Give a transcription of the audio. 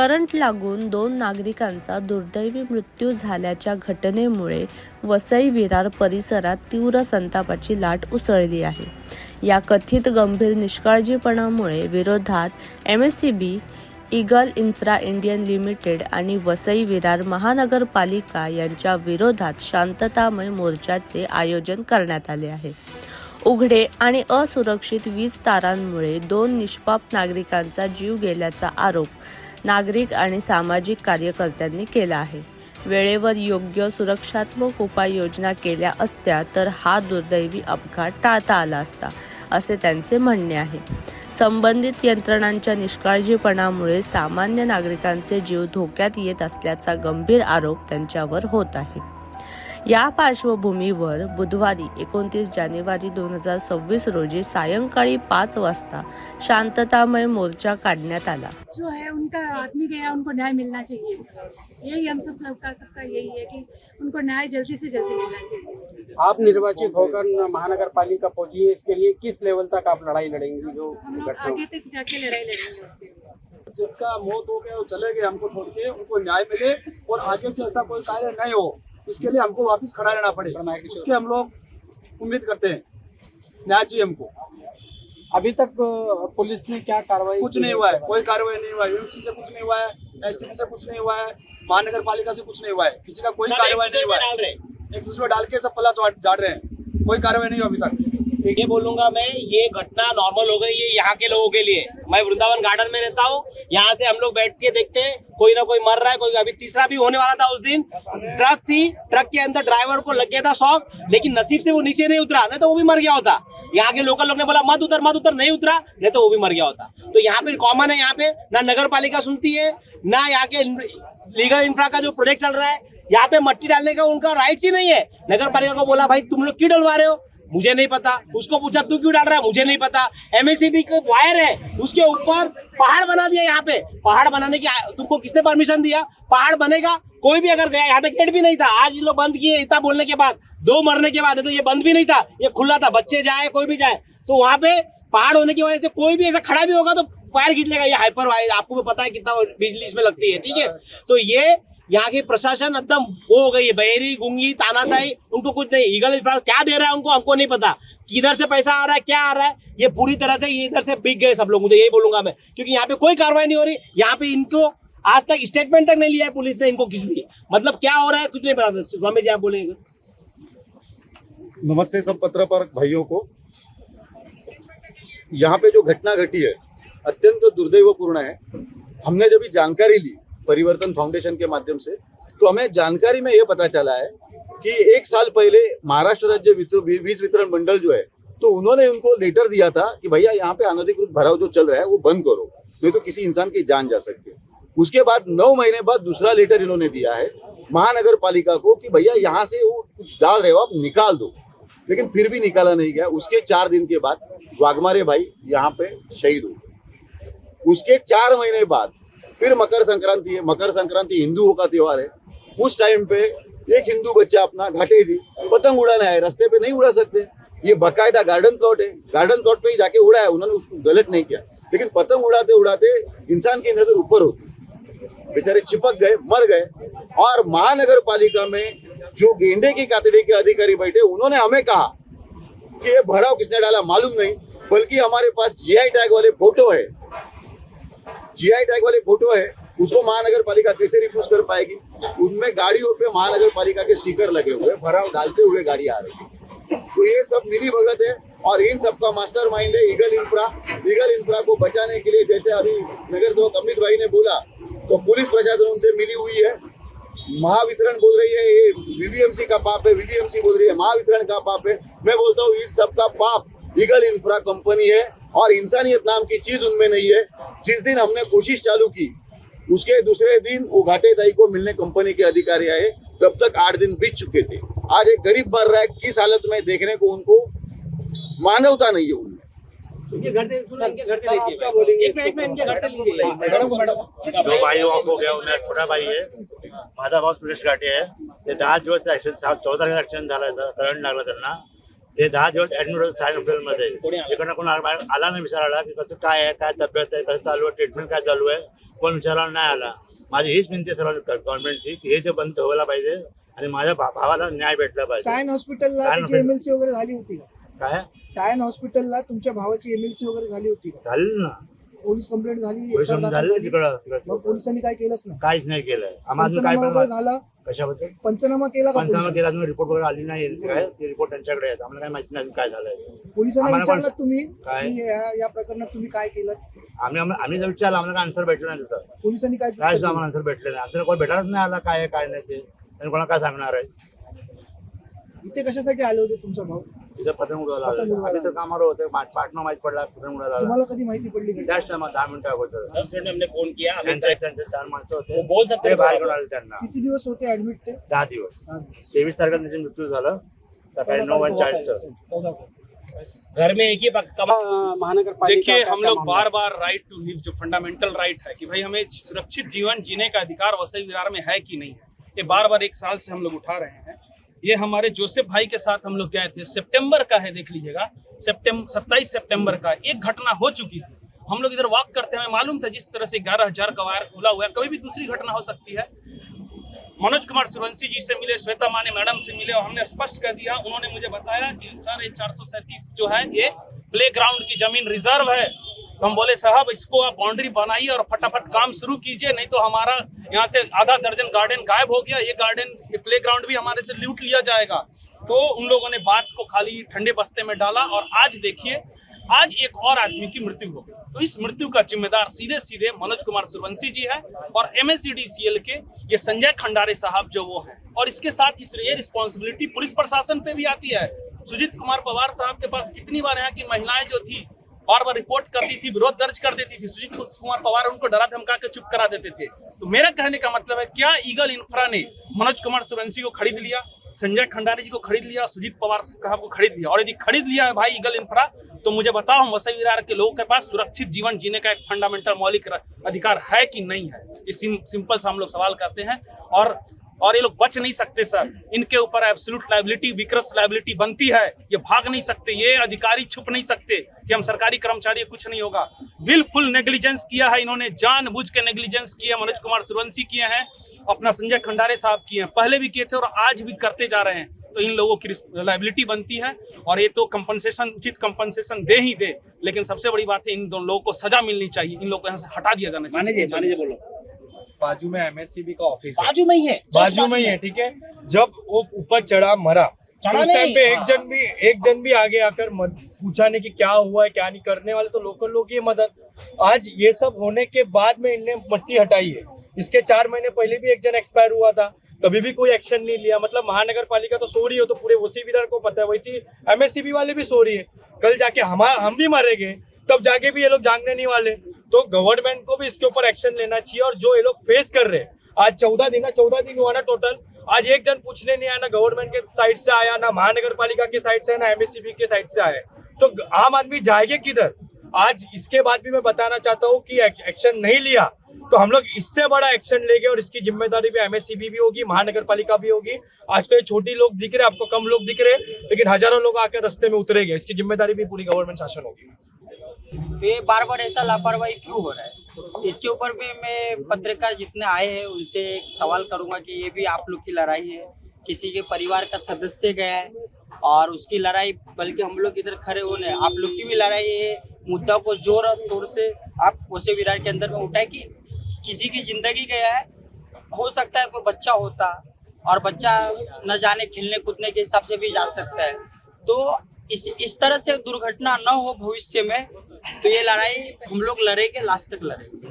Current लागून 2 नागरिकांचा दुर्दैवी मृत्यू झाल्याच्या घटनेमुळे वसई विरार परिसरात तीव्र संतापाची लाट उसळली आहे. या कथित गंभीर निष्काळजीपणामुळे विरोधात MSCB, eagle infra Indian limited आणि वसई विरार महानगरपालिका यांच्या विरोधात शांततामय मोर्चाचे आयोजन करण्यात आले आहे. उघडे आणि असुरक्षित वीज तारांमुळे 2 निष्पाप नागरिकांचा जीव गेल्याचा आरोप नागरिक आणि सामाजिक कार्यकर्त्यांनी केला आहे. वेळेवर योग्य सुरक्षात्मक उपाययोजना केल्या असत्या तर हा दुर्दैवी अपघात टाळता आला असता, असे त्यांचे म्हणणे आहे. संबंधित यंत्रणांच्या निष्काळजीपणामुळे सामान्य नागरिकांचे जीव धोक्यात येत असल्याचा गंभीर आरोप त्यांच्यावर होत आहे. या पार्श्वभूमीवर बुधवारी 29 जानेवारी 2026 रोजी सायंकाळी 5 वाजता शांततामय मोर्चा काढण्यात आला. जो है उनका आदमी गया, उनको न्याय मिलना चाहिए। यही हम सब सबका यही है कि उनको न्याय जल्दी से जल्दी मिलना चाहिए। आप निर्वाचित होकर महानगर पालिका पहुंची है, इसके लिए किस लेवल तक आप लड़ाई लड़ेंगी? जो हम लोग आगे तक जाके लड़ाई लड़ेंगे उसके लिए। जिनका मौत हो गया वो चले गए, हमको छोड़ के उनको न्याय मिले और आगे से ऐसा कोई कार्य नहीं हो, इसके लिए हमको वापस खड़ा रहना पड़े, उसके हम लोग उम्मीद करते हैं। न्याय चाहिए हमको। अभी तक पुलिस ने क्या कार्रवाई? कुछ नहीं हुआ है, कोई कार्रवाई नहीं हुआ है। UMC से कुछ नहीं हुआ है, STP से कुछ नहीं हुआ है, महानगर पालिका से कुछ नहीं हुआ है, किसी का कोई कार्रवाई नहीं हुआ है। एक दूसरे डाल के सब पल्ला झाड़ रहे हैं, कोई कार्रवाई नहीं हुआ अभी तक। ये बोलूंगा मैं, ये घटना नॉर्मल हो गई है यहाँ के लोगों के लिए। मैं वृंदावन गार्डन में रहता हूँ, यहाँ से हम लोग बैठ के देखते हैं, कोई ना कोई मर रहा है, कोई अभी तीसरा भी होने वाला था। उस दिन ट्रक थी, ट्रक के अंदर ड्राइवर को लग गया था शॉक, लेकिन नसीब से वो नीचे नहीं उतरा, नहीं तो वो भी मर गया होता। यहाँ के लोकल लोग ने बोला मत उतर, नहीं उतरा, नहीं तो वो भी मर गया होता। तो यहाँ पे कॉमन है, यहाँ पे ना नगर पालिका सुनती है, ना यहाँ के लीगल इंफ्रा का जो प्रोजेक्ट चल रहा है, यहाँ पे मट्टी डालने का उनका राइट्स ही नहीं है। नगर पालिका को बोला भाई तुम लोग क्यों डलवा रहे हो, मुझे नहीं पता। उसको पूछा तू क्यों डाल रहा है, मुझे नहीं पता। MSCB का वायर है, उसके ऊपर पहाड़ बना दिया। यहाँ पे पहाड़ बनाने की तुमको किसने परमिशन दिया? पहाड़ बनेगा, कोई भी अगर गया, यहाँ पे गेट भी नहीं था, आज ये लोग बंद किए इतना बोलने के बाद, 2 मरने के बाद। तो ये बंद भी नहीं था, ये खुला था, बच्चे जाए कोई भी जाए। तो वहाँ पे पहाड़ होने की वजह से कोई भी ऐसा खड़ा भी होगा तो वायर खींच लेगा। ये हाइपर वायर, आपको भी पता है कितना बिजली इसमें लगती है, ठीक है। तो ये यहाँ की प्रशासन एकदम वो हो गई है, बहरी गुंगी तानाशाही, उनको कुछ नहीं। ईगल इंफ्रा क्या दे रहा है उनको, हमको नहीं पता। किधर से पैसा आ रहा है, क्या आ रहा है, ये पूरी तरह से ये इधर से बिक गए सब लोग। मुझे यही बोलूंगा मैं, क्योंकि यहाँ पे कोई कार्रवाई नहीं हो रही। यहाँ पे इनको आज तक स्टेटमेंट तक नहीं लिया है पुलिस ने, इनको कुछ भी मतलब क्या हो रहा है कुछ नहीं पता। स्वामी जी आप बोलेंगे। नमस्ते सब पत्रकार भाइयों को। यहाँ पे जो घटना घटी है अत्यंत दुर्दैवपूर्ण है। हमने जब जानकारी ली परिवर्तन फाउंडेशन के माध्यम से, तो हमें जानकारी में ये पता चला है कि 1 साल पहले महाराष्ट्र राज्य वीज वितरण मंडल जो है, तो उन्होंने उनको लेटर दिया था कि भैया यहाँ पे अनधिकृत भराव जो चल रहा है वो बंद करो, नहीं तो किसी इंसान की जान जा सकती है। उसके बाद 9 महीने बाद दूसरा लेटर इन्होंने दिया है महानगर पालिका को कि भैया यहाँ से वो कुछ डाल रहे हो आप निकाल दो, लेकिन फिर भी निकाला नहीं गया। उसके 4 दिन के बाद वाघमारे भाई यहाँ पे शहीद हो गए। उसके 4 महीने बाद फिर मकर संक्रांति है। मकर संक्रांति हिंदुओं का त्योहार है। उस टाइम पे एक हिंदू बच्चा अपना घाटे थी पतंग उड़ाना है, रास्ते पे नहीं उड़ा सकते, ये बाकायदा गार्डन प्लॉट है, गार्डन प्लॉट पे ही जाके उड़ाया उन्होंने, उसको गलत नहीं किया, लेकिन पतंग उड़ाते उड़ाते इंसान की नजर ऊपर होती, बेचारे चिपक गए, मर गए। और महानगर पालिका में जो गेंडे की कातड़ी के अधिकारी बैठे, उन्होंने हमें कहा कि ये भराव किसने डाला मालूम नहीं, बल्कि हमारे पास GI टैग वाले फोटो है, GI टैग वाले फोटो है, उसको महानगर पालिका कैसे रिफ्यूज कर पाएगी? उनमें गाड़ियों पे महानगर पालिका के स्टिकर लगे हुए, भराव डालते हुए गाड़ी आ रही है। तो ये सब मिली भगत है और इन सबका मास्टरमाइंड है ईगल इंफ्रा। ईगल इंफ्रा को बचाने के लिए, जैसे अभी नगर सेवक अमित भाई ने बोला, तो पुलिस प्रशासन उनसे मिली हुई है। महावितरण बोल रही है ये VVMC का पाप है, VVMC बोल रही है महावितरण का पाप है। मैं बोलता हूँ इस सबका पाप ईगल इंफ्रा कंपनी है और इंसानियत नाम की चीज उनमें नहीं है। जिस दिन हमने कोशिश चालू की उसके दूसरे दिन वो घाटे ताई को मिलने कंपनी के अधिकारी आए, तब तक 8 दिन बीत चुके थे। आज एक गरीब मर रहा है, किस हालत में देखने को उनको मानवता नहीं है उनमें। इनके घर से इनके घर से लीजिए, एक मिनट इनके घर से लीजिए। दो भाइयों को गया, उन्हें छोटा भाई है, माझा भाऊ सुरेश घाटे आहे। ते 10 दिवस ऍक्सिडेंट, 14 ऍक्सिडेंट झाला, करंट लागला त्यांना। ते 10 दिवस ऍडमिट होते सायन हॉस्पिटलमध्ये. इकडनं कोण आला नाही विचारायला की कसं काय आहे, काय तब्येत आहे, कसं चालू आहे, ट्रीटमेंट काय चालू आहे, कोण विचारायला नाही आला. माझी हीच विनंती सर्व गव्हर्नमेंटची की हे जे बंद व्हायला पाहिजे आणि माझ्या भावाला न्याय भेटला पाहिजे. सायन हॉस्पिटलला सायन त्याची एमएलसी वगैरे झाली होती का? काय सायन हॉस्पिटलला तुमच्या भावाची एमएलसी वगैरे झाली होती का? झालं ना, पोलीस कंप्लेंट झाली, पोलीस FIR दाखल झालं झाली? तिकडं. मग पोलिसांनी काय केलंच नाही? काहीच नाही केलं आम्हाला. काय पंचनामा वगैरे पण झाला? कशाबद्दल पंचनामा केला का पंचनामा पोलिसांनी? केला अजून रिपोर्ट वगैरे आली नाही. काय ते रिपोर्ट त्यांच्याकडे आहेत, आम्हाला काय माहिती नाही अजून काय झालंय. पोलिसांना आम्हाला विचारलं कोण- तुम्ही काय? की या प्रकरणात तुम्ही काय केलं? आम्ही जर विचारलं आम्हाला काय आन्सर भेटलं नाही तिथं. पोलिसांनी काय काय सुद्धा आम्हाला आन्सर भेटले नाही. आन्सर कोण भेटायलाच नाही आला काय आहे काय नाही ते. त्यांनी कोणाला काय सांगणार आहे. इथे कशासाठी आले होते तुमचा भाऊ? तिथं पतंग उडवायला पतंग आलं. उडवायला. आम्ही तर कामावर होते, पार्टनर माहीत पडला पतंग उडवायला आला. तुम्हाला कधी माहिती पडली घटना? त्याच टायमात 10 मिनिटं अगोदर 10 मिनट में हमने फोन किया. अमित त्यांचे 4 माणसं वो होते, बोल सकते ते हैं बाहेर थोड़ा घेऊन आले त्यांना. किती दिवस होते ऍडमिट ते? 10 दिवस. 7 दिवस. 23 तारखेला त्याचे मृत्यू झालं सकाळी 9:40. घर में एक ही कमा. महानगर पालिका देखिए का हम क्या लोग मामला बार बार राइट टू लिव जो फंडामेंटल राइट है कि भाई हमें सुरक्षित जीवन जीने का अधिकार वसई विरार में है कि नहीं है, ये बार बार 1 साल से हम लोग उठा रहे हैं. ये हमारे जोसेफ भाई के साथ हम लोग गए थे, सितंबर का है, देख लीजिएगा 27 सितंबर का एक घटना हो चुकी थी. हम लोग इधर वॉक करते हैं, हमें मालूम था जिस तरह से 11,000 का वायर खुला हुआ है, कभी भी दूसरी घटना हो सकती है. मनोज कुमार सूर्यवंशी जी से मिले, श्वेता माने मैडम से मिले और हमने स्पष्ट कर दिया. उन्होंने मुझे बताया कि सर ये 437 जो है ये प्ले ग्राउंड की जमीन रिजर्व है. तो हम बोले साहब इसको आप बाउंड्री बनाइए और फटाफट काम शुरू कीजिए, नहीं तो हमारा यहाँ से आधा दर्जन गार्डन गायब हो गया. ये गार्डन ये प्ले ग्राउंड भी हमारे से लूट लिया जाएगा. तो उन लोगों ने बात को खाली ठंडे बस्ते में डाला और आज देखिए आज एक और आदमी की मृत्यु हो गई. तो इस मृत्यु का जिम्मेदार सीधे सीधे मनोज कुमार सूर्यवंशी जी है और MSCDCL के ये संजय खंडारे साहब जो वो हैं. और इसके साथ ये रिस्पॉन्सिबिलिटी पुलिस प्रशासन पे भी आती है. सुजीत कुमार पवार साहब के पास कितनी बार यहाँ की महिलाएं जो थी बार बार रिपोर्ट करती थी, विरोध दर्ज कर देती थी. सुजीत कुमार पवार उनको डरा धमका के चुप करा देते थे. तो मेरा कहने का मतलब है क्या ईगल इंफ्रा ने मनोज कुमार सूर्यवंशी को खरीद लिया, संजय खंडारे जी को खरीद लिया, सुजीत पवार साहब को खरीद लिया? और यदि खरीद लिया है भाई ईगल इंफ्रा, तो मुझे बताओ हम वसई विरार के लोगों के पास सुरक्षित जीवन जीने का एक फंडामेंटल मौलिक अधिकार है कि नहीं है? ये सिंपल सा हम लोग सवाल करते हैं. और ये लोग बच नहीं सकते सर. इनके ऊपर एब्सोल्यूट लायबिलिटी, विक्रस लायबिलिटी बनती है. ये भाग नहीं सकते, ये अधिकारी छुप नहीं सकते कि हम सरकारी कर्मचारी, कुछ नहीं होगा. विलफुल नेग्लिजेंस किया है इन्होंने, जानबूझ के नेग्लिजेंस किया. मनोज कुमार सूर्यवंशी किए हैं, अपना संजय खंडारे साहब किए हैं, पहले भी किए थे और आज भी करते जा रहे हैं. तो इन लोगों की लायबिलिटी बनती है और ये तो कंपनसेशन, उचित कंपनसेशन दे ही दे. लेकिन सबसे बड़ी बात है इन दोनों लोगों को सजा मिलनी चाहिए. इन लोगों को यहाँ से हटा दिया जाना चाहिए. माने बोलो. बाजू में MSCB का ऑफिस है, बाजू में ही है, बाजू में ही है. ठीक है, जब वो ऊपर चढ़ा मरा चढ़ा उस टाइम नहीं, पे हाँ. एक जन भी आगे आकर पूछा नहीं कि क्या हुआ है क्या नहीं. करने वाले तो लोकल लोग ही मदद. आज ये सब होने के बाद में इनने मट्टी हटाई है. इसके 4 महीने पहले भी एक जन एक्सपायर हुआ था, तभी भी कोई एक्शन नहीं लिया. मतलब महानगर पालिका तो सो रही हो तो पूरे वसी विरार को पता है, वैसी MSCB वाले भी सो रही है. कल जाके हम भी मरेंगे, तब जाके भी ये लोग जागने नहीं वाले. तो गवर्नमेंट को भी इसके ऊपर एक्शन लेना चाहिए. और जो ये लोग फेस कर रहे हैं, आज 14 दिन हुआ ना टोटल. आज एक जन पूछने नहीं आया, ना गवर्नमेंट के साइड से आया, ना महानगर पालिका के साइड से, ना MSCB के साइड से आया. तो आम आदमी जाएंगे किधर? आज इसके बाद भी मैं बताना चाहता हूँ कि एक्शन नहीं लिया तो हम लोग इससे बड़ा एक्शन लेंगे और इसकी जिम्मेदारी भी MSCB भी होगी, महानगर पालिका भी होगी. आज तो ये छोटी लोग दिख रहे, आपको कम लोग दिख रहे, लेकिन हजारों लोग आकर रास्ते में उतरेंगे. इसकी जिम्मेदारी भी पूरी गवर्नमेंट शासन होगी. ये बार बार ऐसा लापरवाही क्यों हो रहा है? इसके ऊपर भी मैं पत्रकार जितने आए हैं उनसे एक सवाल करूंगा कि ये भी आप लोग की लड़ाई है. किसी के परिवार का सदस्य गया है और उसकी लड़ाई, बल्कि हम लोग इधर खड़े होने, आप लोग की भी लड़ाई है. मुद्दा को जोर और तोड़ से आप वसई विरार के अंदर में उठाए कि किसी की जिंदगी गया है. हो सकता है कोई बच्चा होता और बच्चा न जाने खेलने कूदने के हिसाब से भी जा सकता है. तो इस तरह से दुर्घटना न हो भविष्य में, तो ये लड़ाई हम लोग लड़ेंगे, लास्ट तक लड़ेंगे.